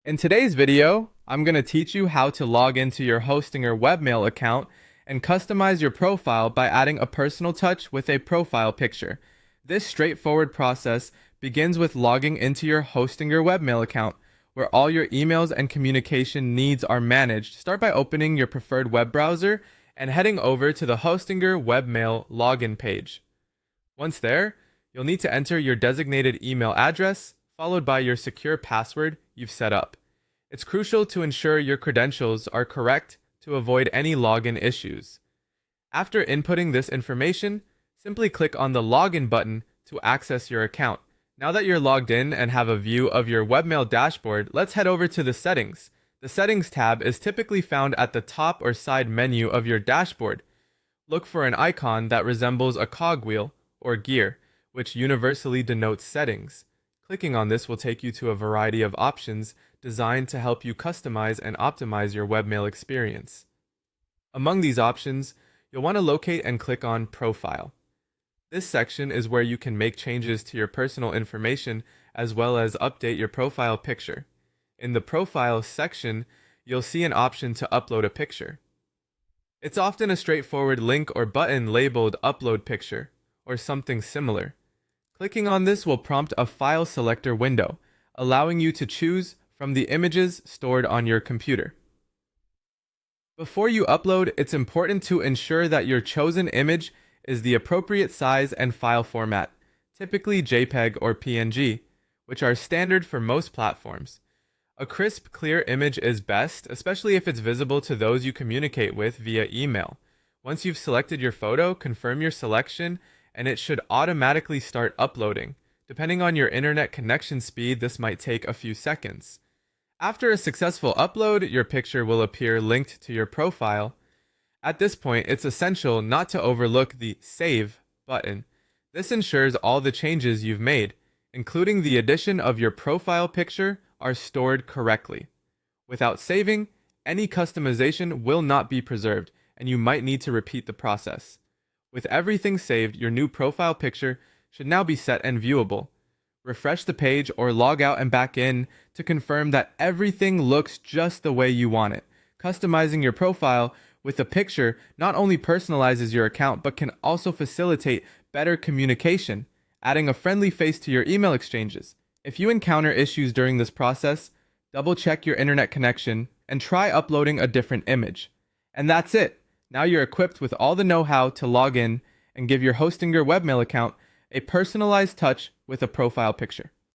In today's video, I'm going to teach you how to log into your Hostinger Webmail account and customize your profile by adding a personal touch with a profile picture. This straightforward process begins with logging into your Hostinger Webmail account, where all your emails and communication needs are managed. Start by opening your preferred web browser and heading over to the Hostinger Webmail login page. Once there, you'll need to enter your designated email address, followed by your secure password you've set up. It's crucial to ensure your credentials are correct to avoid any login issues. After inputting this information, simply click on the Login button to access your account. Now that you're logged in and have a view of your webmail dashboard, let's head over to the Settings. The Settings tab is typically found at the top or side menu of your dashboard. Look for an icon that resembles a cogwheel or gear, which universally denotes settings. Clicking on this will take you to a variety of options designed to help you customize and optimize your webmail experience. Among these options, you'll want to locate and click on Profile. This section is where you can make changes to your personal information as well as update your profile picture. In the Profile section, you'll see an option to upload a picture. It's often a straightforward link or button labeled Upload Picture, or something similar. Clicking on this will prompt a file selector window, allowing you to choose from the images stored on your computer. Before you upload, it's important to ensure that your chosen image is the appropriate size and file format, typically JPEG or PNG, which are standard for most platforms. A crisp, clear image is best, especially if it's visible to those you communicate with via email. Once you've selected your photo, confirm your selection, and it should automatically start uploading. Depending on your internet connection speed, this might take a few seconds. After a successful upload, your picture will appear linked to your profile. At this point, it's essential not to overlook the Save button. This ensures all the changes you've made, including the addition of your profile picture, are stored correctly. Without saving, any customization will not be preserved, and you might need to repeat the process. With everything saved, your new profile picture should now be set and viewable. Refresh the page or log out and back in to confirm that everything looks just the way you want it. Customizing your profile with a picture not only personalizes your account, but can also facilitate better communication, adding a friendly face to your email exchanges. If you encounter issues during this process, double check your internet connection and try uploading a different image. And that's it. Now you're equipped with all the know-how to log in and give your Hostinger Webmail account a personalized touch with a profile picture.